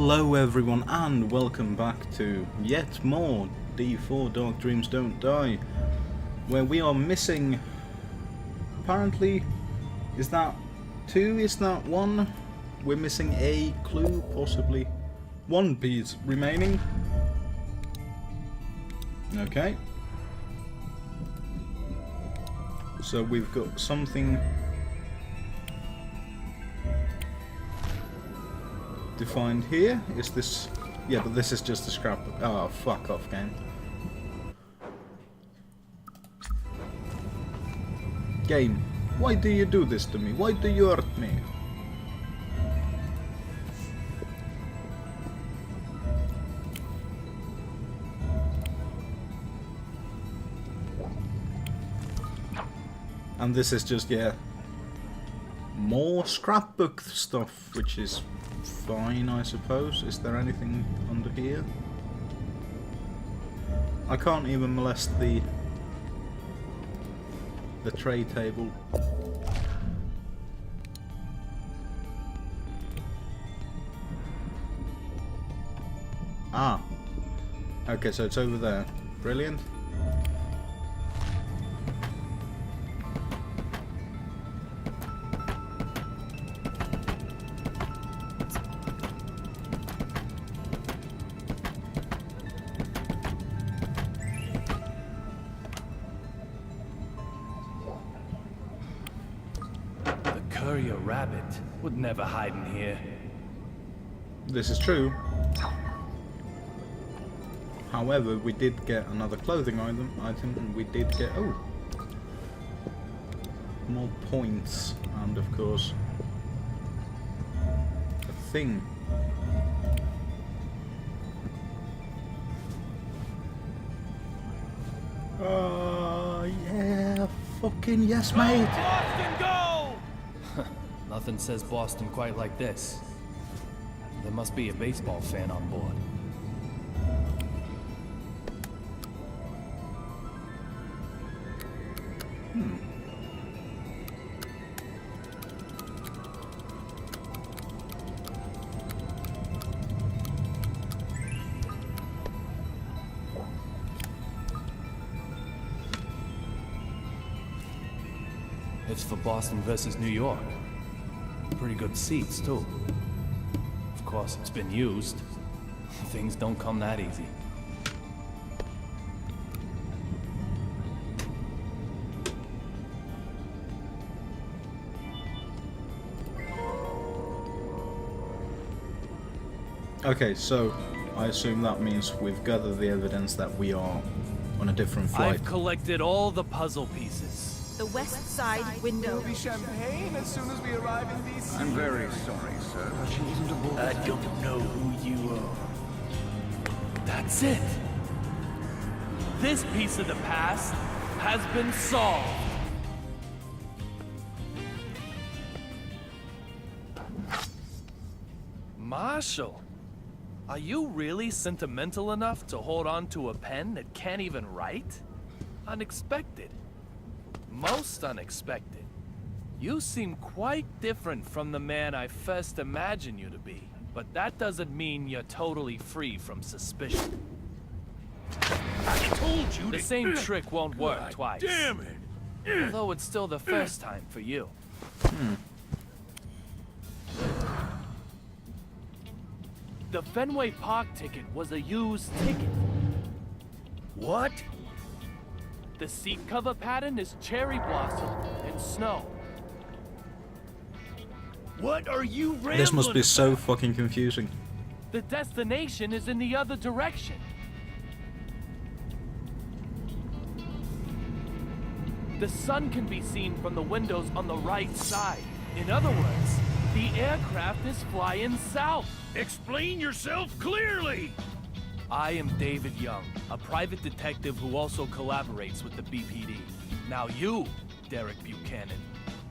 Hello everyone and welcome back to yet more D4 Dark Dreams Don't Die, where we are missing, apparently, is that 2, is that 1? We're missing a clue, possibly 1 piece remaining. Okay. So we've got something defined here. Is this... yeah, but this is just a scrapbook. Oh, fuck off, game. Game, why do you do this to me? Why do you hurt me? And this is just, yeah, more scrapbook stuff, which is fine, I suppose. Is there anything under here? I can't even molest the tray table. Ah. Okay, so it's over there. Brilliant. A rabbit would never hide in here. This is true. However, we did get another clothing item, and we did get more points, and of course a thing. Yeah, fucking yes, mate. Boston, go! Nothing says Boston quite like this. There must be a baseball fan on board. It's for Boston versus New York. Pretty good seats, too. Of course, it's been used. Things don't come that easy. Okay, so I assume that means we've gathered the evidence that we are on a different flight. I've collected all the puzzle pieces. The west side window. Be champagne as soon as we arrive in DC. I'm very sorry, sir, but she isn't aboard. I don't know who you are. That's it. This piece of the past has been solved. Marshall, are you really sentimental enough to hold on to a pen that can't even write? Unexpected. Most unexpected. You seem quite different from the man I first imagined you to be, but that doesn't mean you're totally free from suspicion. I told you The same trick won't work twice. Damn it! Although it's still the first time for you. The Fenway Park ticket was a used ticket. What? The seat cover pattern is cherry blossom and snow. What are you rambling? This must be so fucking confusing. The destination is in the other direction. The sun can be seen from the windows on the right side. In other words, the aircraft is flying south. Explain yourself clearly! I am David Young, a private detective who also collaborates with the BPD. Now you, Derek Buchanan,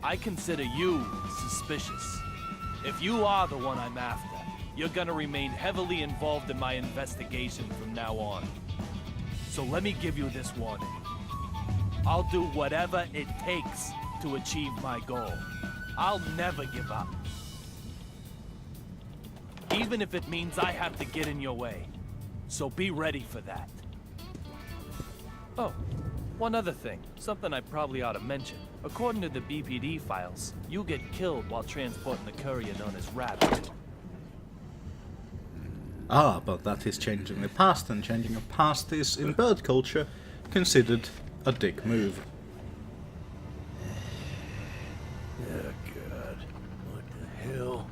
I consider you suspicious. If you are the one I'm after, you're gonna remain heavily involved in my investigation from now on. So let me give you this warning. I'll do whatever it takes to achieve my goal. I'll never give up. even if it means I have to get in your way. So be ready for that. Oh, one other thing. Something I probably ought to mention. According to the BPD files, you get killed while transporting the courier known as Rabbit. Ah, but that is changing the past, and changing the past is, in bird culture, considered a dick move. Oh, God. What the hell?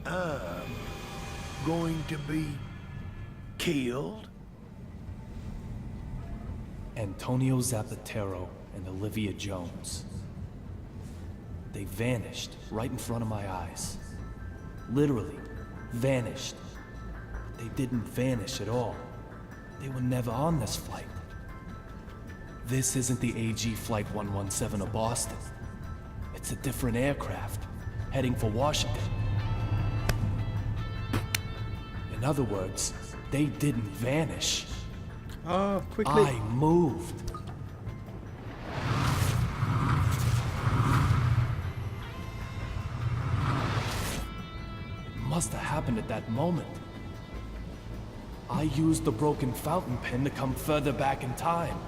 I'm going to be killed? Antonio Zapatero and Olivia Jones. They vanished right in front of my eyes. Literally, vanished. They didn't vanish at all. They were never on this flight. This isn't the AG Flight 117 of Boston. It's a different aircraft, heading for Washington. In other words, they didn't vanish. Quickly. I moved. It must have happened at that moment. I used the broken fountain pen to come further back in time.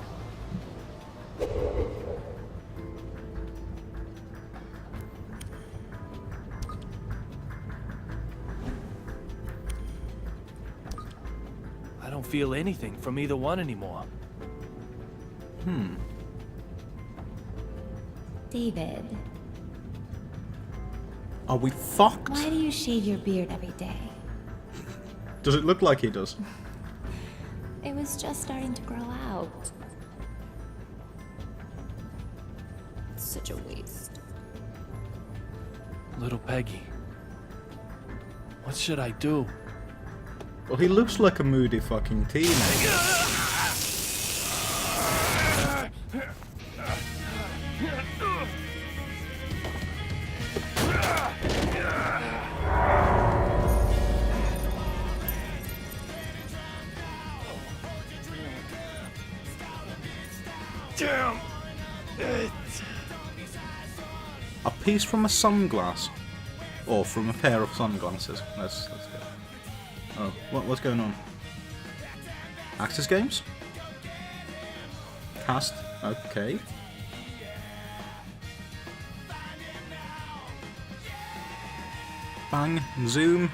I don't feel anything from either one anymore. David, Are we fucked? why do you shave your beard every day? Does it look like he does? It was just starting to grow out. It's such a waste. Little Peggy. What should I do? Well, he looks like a moody fucking teenager. Damn it! A piece from a sunglass. Or from a pair of sunglasses. Let's go. Oh, what's going on? Access games? Cast? Okay. Bang, zoom.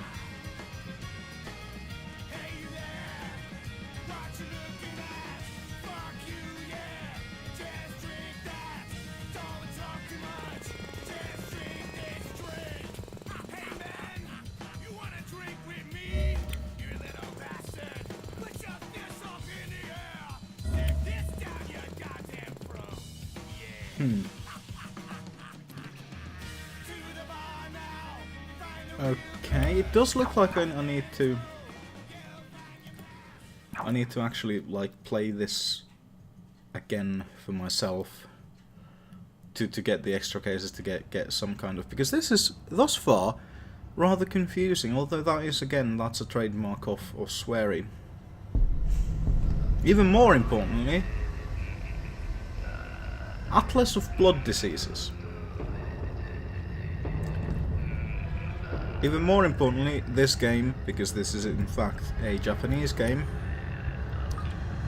Okay, it does look like I need to actually like play this again for myself to get the extra cases, to get some kind of, because this is thus far rather confusing, although that is, again, that's a trademark of swearing. Even more importantly, Atlas of Blood Diseases. Even more importantly, this game, because this is in fact a Japanese game,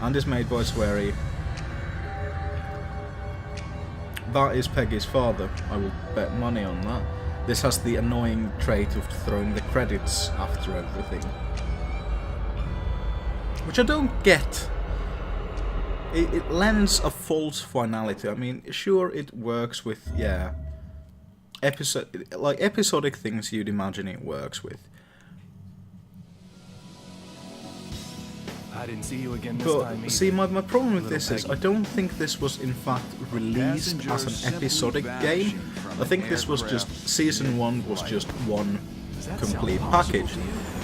and is made by Swery, that is Peggy's father. I will bet money on that. This has the annoying trait of throwing the credits after everything, which I don't get. It lends a false finality. I mean, sure, it works with, yeah, episodic things you'd imagine it works with. I didn't see you again this time But either. see, my problem with Little this is Peggy. I don't think this was in fact released as an episodic game. I think this was just, Season 1 was just one complete package,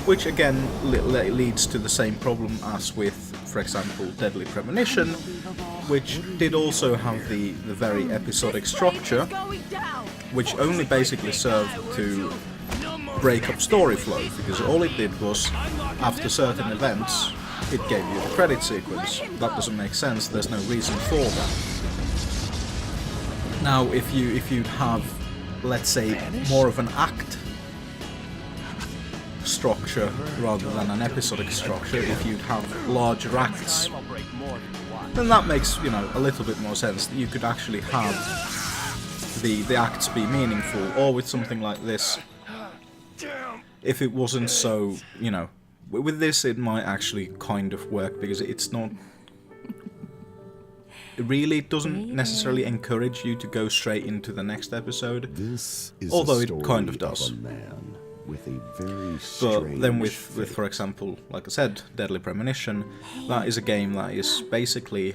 which again leads to the same problem as with, for example, Deadly Premonition, which did also have the very episodic structure, which only basically served to break up story flow, because all it did was, after certain events, it gave you the credit sequence. That doesn't make sense, there's no reason for that. Now, if you have, let's say, more of an act structure rather than an episodic structure, if you'd have larger acts, I'll break more than you want. then that makes, you know, a little bit more sense. You could actually have the acts be meaningful, or with something like this, if it wasn't so, you know, with this it might actually kind of work, because it's not, it really doesn't necessarily encourage you to go straight into the next episode, This is although a it story kind of does. a man with a very But strange then with, fate. for example, like I said, Deadly Premonition, that is a game that is basically,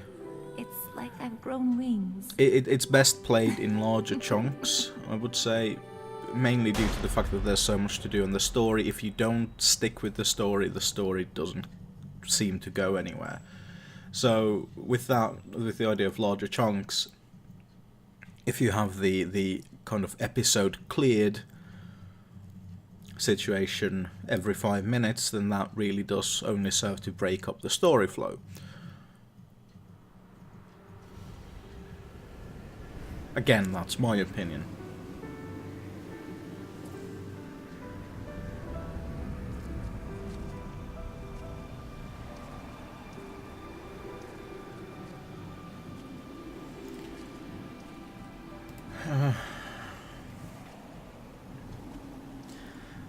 It's like I've grown wings. it's best played in larger chunks, I would say, mainly due to the fact that there's so much to do in the story. If you don't stick with the story doesn't seem to go anywhere. So with that, with the idea of larger chunks, if you have the kind of episode cleared situation every 5 minutes, then that really does only serve to break up the story flow. Again, that's my opinion.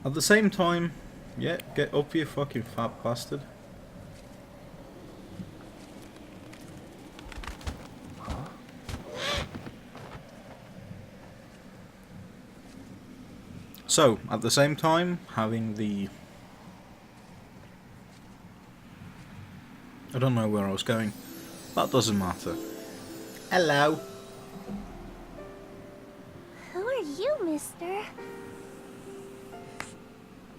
At the same time, yeah, get up, you fucking fat bastard. So, at the same time, having the... I don't know where I was going. That doesn't matter. Hello. Who are you, mister?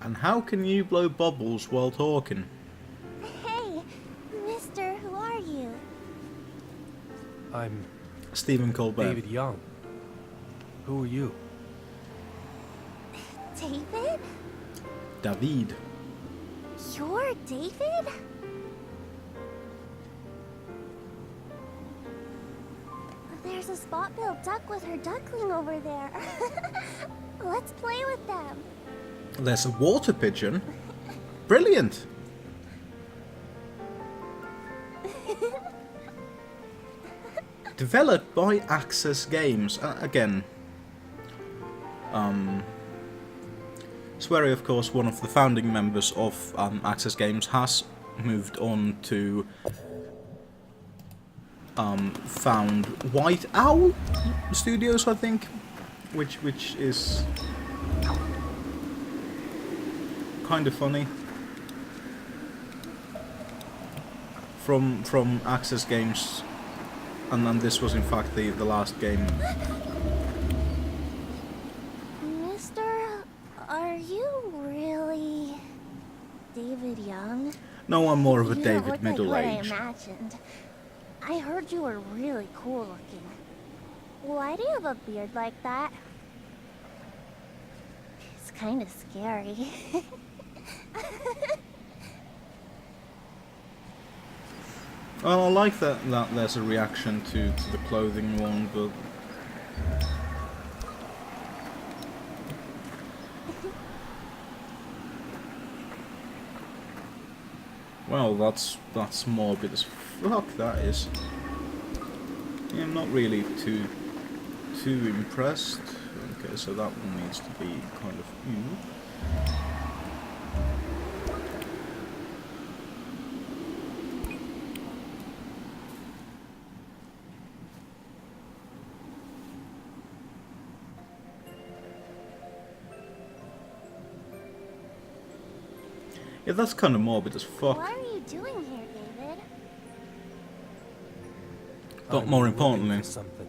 And how can you blow bubbles while talking? Hey, mister, who are you? I'm Stephen Colbert. David Young. Who are you? David? David. You're David? There's a spot-billed duck with her duckling over there. Let's play with them. There's a water pigeon. Brilliant. Developed by Access Games. Again, Swery, of course, one of the founding members of Access Games, has moved on to found White Owl Studios, I think, which is kind of funny. From Access Games, and then this was in fact the last game. Mister, are you really David Young? No, I'm more of a You don't David look middle like age. what I imagined. I heard you were really cool looking. Why do you have a beard like that? It's kind of scary. Well, I like that there's a reaction to the clothing one, but well, that's morbid as fuck. That is. Yeah, I'm not really too impressed. Okay, so that one needs to be kind of. Yeah, that's kind of morbid as fuck. What are you doing here, David? But I'm more looking importantly, for something.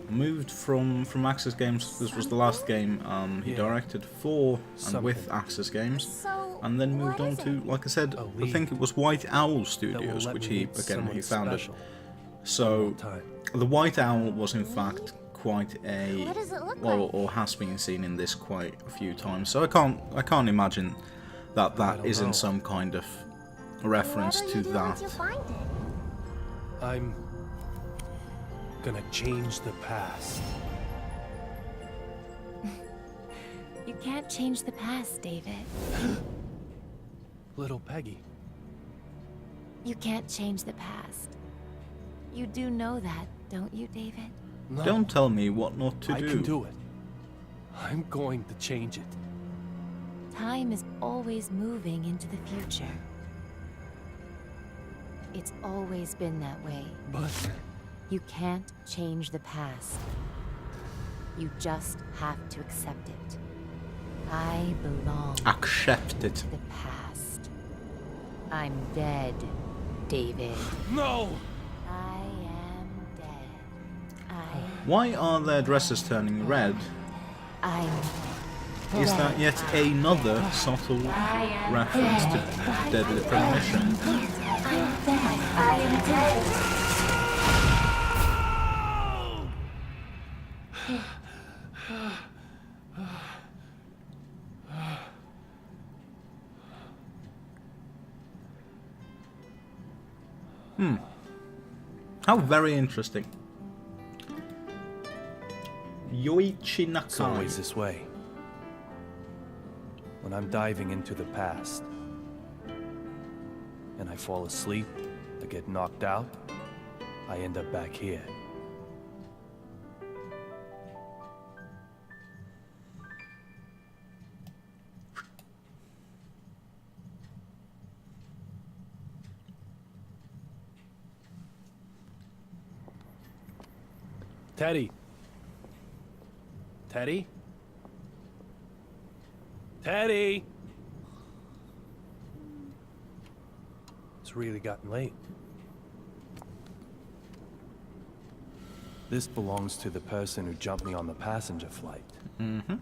moved from Access Games. This was the last game he Yeah. directed for and with Something. Access Games, So, and then moved what on is to, it? like I said, A I think it was White Owl That will Studios, let which me he meet again someone he founded. special. So Time. the White Owl was in fact quite a, What does it look well, like? or has been seen in this quite a few times. So I can't imagine that I don't isn't know. some kind of reference what to do you do that. once you find it? I'm gonna change the past. You can't change the past, David. Little Peggy. You can't change the past. You do know that, don't you, David? No, Don't tell me what not to I do. can do it. I'm going to change it. Time is always moving into the future. It's always been that way. But You can't change the past. You just have to accept it. I belong Accept it. to the past. I'm dead, David. no! I am dead. Why are their dresses turning red? I'm Is that yet another subtle reference to Deadly Premonition? I am dead. How very interesting. Yoichi It's always Nakai. this way. When I'm diving into the past, and I fall asleep, I get knocked out, I end up back here. Teddy. Teddy? Teddy! It's really gotten late. This belongs to the person who jumped me on the passenger flight. Mm-hmm.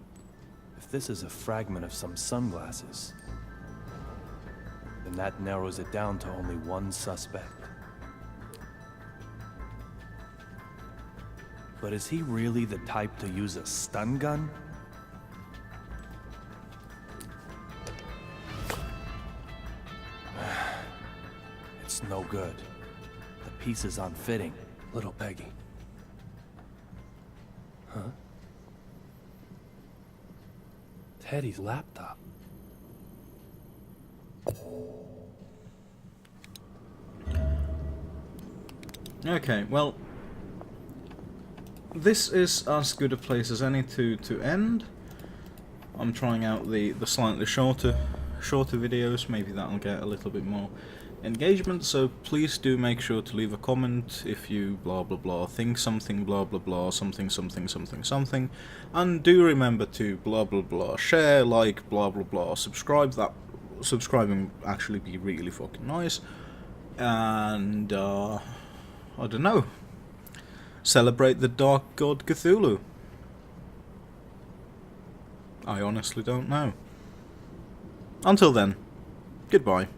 If this is a fragment of some sunglasses, then that narrows it down to only one suspect. But is he really the type to use a stun gun? It's no good. The piece is unfitting. Little Peggy. Huh? Teddy's laptop. Okay, well, this is as good a place as any to end. I'm trying out the slightly shorter videos. Maybe that'll get a little bit more engagement. So please do make sure to leave a comment if you blah blah blah think something blah blah blah something something something something, and do remember to blah blah blah share, like, blah blah blah, subscribe. That subscribing actually be really fucking nice, and I don't know. Celebrate the Dark God Cthulhu. I honestly don't know. Until then, goodbye.